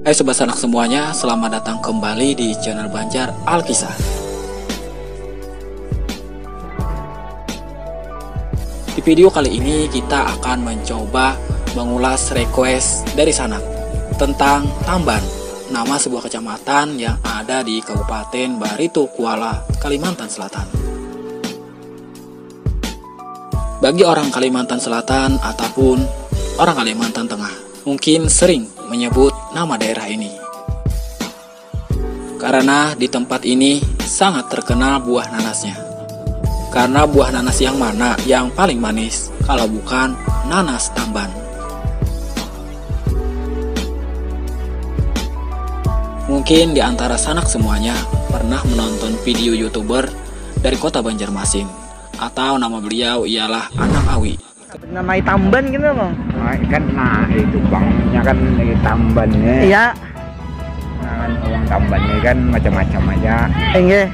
Hai sobat sanak semuanya, selamat datang kembali di channel Banjar Alkisah. Di video kali ini kita akan mencoba mengulas request dari sanak tentang Tamban, nama sebuah kecamatan yang ada di Kabupaten Barito Kuala, Kalimantan Selatan. Bagi orang Kalimantan Selatan ataupun orang Kalimantan Tengah, mungkin sering menyebut nama daerah ini karena di tempat ini sangat terkenal buah nanasnya. Karena buah nanas yang mana yang paling manis kalau bukan nanas Tamban? Mungkin di antara sanak semuanya pernah menonton video YouTuber dari kota Banjarmasin, atau nama beliau ialah Anang Awi. Namai Tamban gitu bang? Nah itu bangnya kan Tambannya. Iya. Nah kan uang Tambannya kan macam-macam aja. Enggak.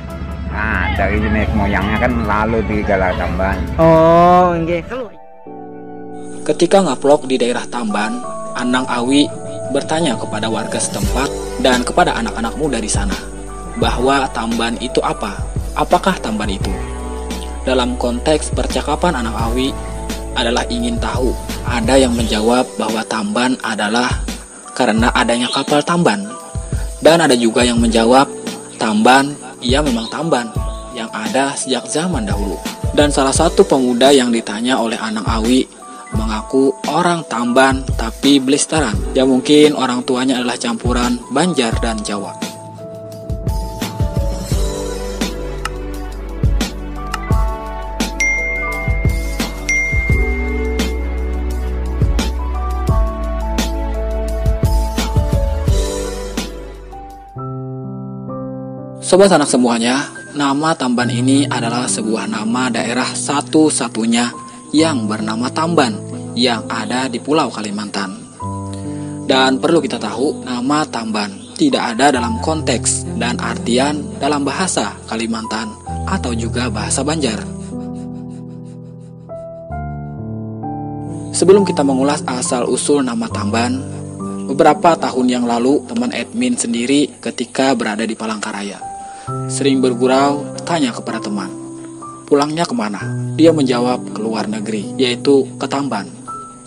Nah dari jenis moyangnya kan lalu di Galah Tamban. Oh enggak. Ketika ngupload di daerah Tamban, Anang Awi bertanya kepada warga setempat dan kepada anak-anak muda di sana bahwa Tamban itu apa? Apakah Tamban itu? Dalam konteks percakapan Anang Awi adalah ingin tahu. Ada yang menjawab bahwa Tamban adalah karena adanya kapal Tamban, dan ada juga yang menjawab Tamban, ia memang Tamban yang ada sejak zaman dahulu. Dan salah satu pemuda yang ditanya oleh Anang Awi mengaku orang Tamban tapi Blistaran, yang mungkin orang tuanya adalah campuran Banjar dan Jawa. Sobat anak semuanya, nama Tamban ini adalah sebuah nama daerah satu-satunya yang bernama Tamban yang ada di Pulau Kalimantan. Dan perlu kita tahu, nama Tamban tidak ada dalam konteks dan artian dalam bahasa Kalimantan atau juga bahasa Banjar. Sebelum kita mengulas asal-usul nama Tamban, beberapa tahun yang lalu teman admin sendiri ketika berada di Palangkaraya sering bergurau tanya kepada teman, pulangnya kemana? Dia menjawab ke luar negeri, yaitu ke Tamban.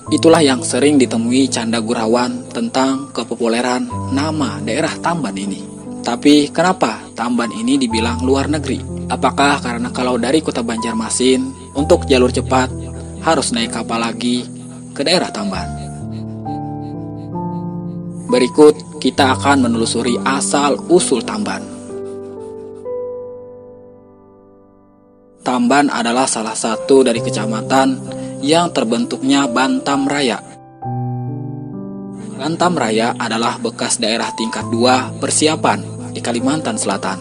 Itulah yang sering ditemui canda gurauan tentang kepopuleran nama daerah Tamban ini. Tapi kenapa Tamban ini dibilang luar negeri? Apakah karena kalau dari kota Banjarmasin untuk jalur cepat harus naik kapal lagi ke daerah Tamban? Berikut kita akan menelusuri asal-usul Tamban. Tamban adalah salah satu dari kecamatan yang terbentuknya Bantam Raya. Bantam Raya adalah bekas daerah tingkat 2 persiapan di Kalimantan Selatan.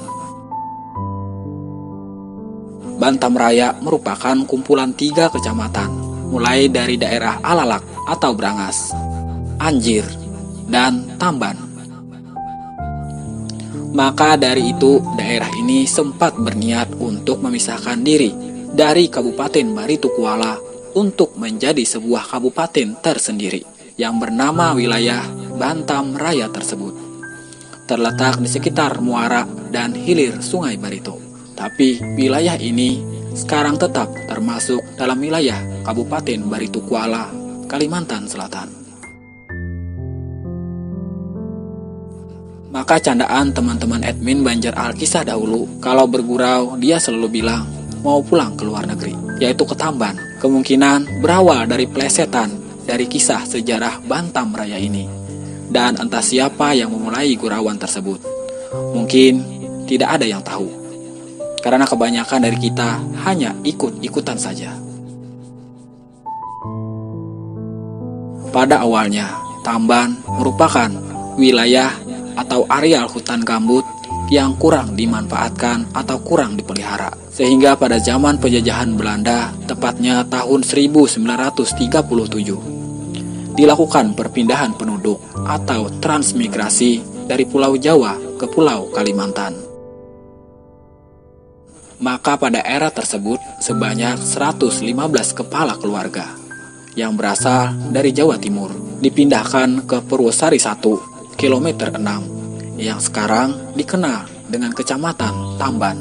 Bantam Raya merupakan kumpulan 3 kecamatan, mulai dari daerah Alalak atau Brangas, Anjir, dan Tamban. Maka dari itu, daerah ini sempat berniat untuk memisahkan diri dari Kabupaten Barito Kuala untuk menjadi sebuah kabupaten tersendiri yang bernama wilayah Bantam Raya tersebut. Terletak di sekitar muara dan hilir Sungai Barito. Tapi wilayah ini sekarang tetap termasuk dalam wilayah Kabupaten Barito Kuala, Kalimantan Selatan. Maka candaan teman-teman admin Banjar Alkisah dahulu, kalau bergurau dia selalu bilang mau pulang ke luar negeri, yaitu ke Tamban. Kemungkinan berawal dari plesetan dari kisah sejarah Bantam Raya ini. Dan entah siapa yang memulai gurauan tersebut. Mungkin tidak ada yang tahu, karena kebanyakan dari kita hanya ikut-ikutan saja. Pada awalnya, Tamban merupakan wilayah atau areal hutan gambut yang kurang dimanfaatkan atau kurang dipelihara. Sehingga pada zaman penjajahan Belanda, tepatnya tahun 1937, dilakukan perpindahan penduduk atau transmigrasi dari Pulau Jawa ke Pulau Kalimantan. Maka pada era tersebut sebanyak 115 kepala keluarga yang berasal dari Jawa Timur dipindahkan ke Purwosari I kilometer 6 yang sekarang dikenal dengan Kecamatan Tamban.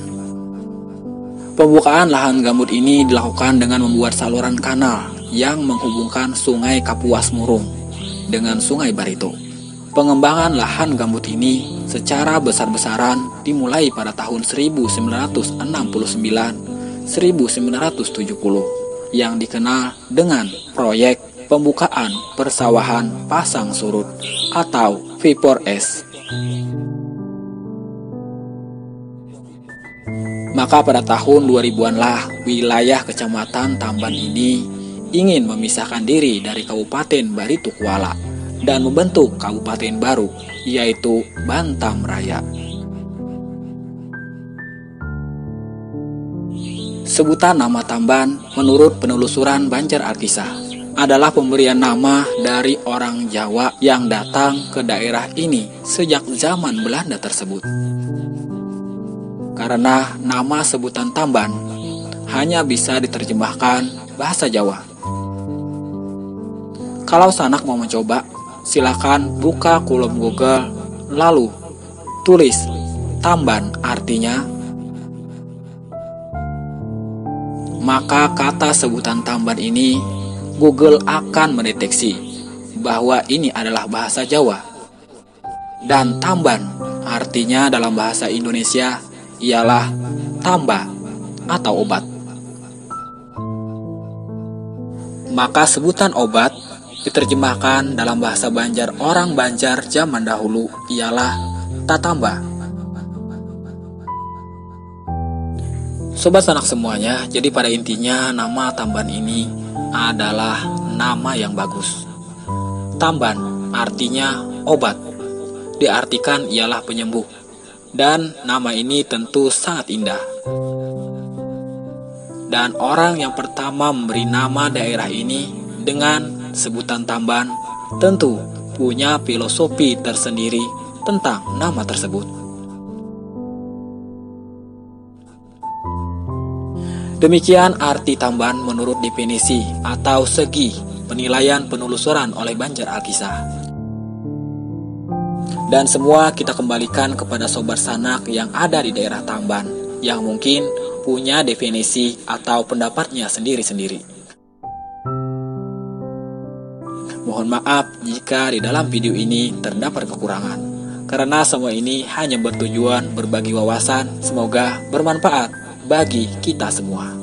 Pembukaan lahan gambut ini dilakukan dengan membuat saluran kanal yang menghubungkan Sungai Kapuas Murung dengan Sungai Barito. Pengembangan lahan gambut ini secara besar-besaran dimulai pada tahun 1969-1970 yang dikenal dengan proyek pembukaan persawahan pasang surut atau V4S. Maka pada tahun 2000-an lah wilayah Kecamatan Tamban ini ingin memisahkan diri dari Kabupaten Barito Kuala dan membentuk kabupaten baru, yaitu Bantam Raya. Sebutan nama Tamban menurut penelusuran Banjar Alkisah adalah pemberian nama dari orang Jawa yang datang ke daerah ini sejak zaman Belanda tersebut. Karena nama sebutan Tamban hanya bisa diterjemahkan bahasa Jawa. Kalau sanak mau mencoba, silakan buka kolom Google, lalu tulis Tamban artinya, maka kata sebutan Tamban ini Google akan mendeteksi bahwa ini adalah bahasa Jawa. Dan Tamban artinya dalam bahasa Indonesia ialah tamba atau obat. Maka sebutan obat diterjemahkan dalam bahasa Banjar orang Banjar zaman dahulu ialah tatamba. Sobat sanak semuanya, jadi pada intinya nama Tamban ini adalah nama yang bagus. Tamban artinya obat, diartikan ialah penyembuh, dan nama ini tentu sangat indah. Dan orang yang pertama memberi nama daerah ini dengan sebutan Tamban tentu punya filosofi tersendiri tentang nama tersebut. Demikian arti Tamban menurut definisi atau segi penilaian penelusuran oleh Banjar Alkisah. Dan semua kita kembalikan kepada sobat sanak yang ada di daerah Tamban yang mungkin punya definisi atau pendapatnya sendiri-sendiri. Mohon maaf jika di dalam video ini terdapat kekurangan, karena semua ini hanya bertujuan berbagi wawasan, semoga bermanfaat bagi kita semua.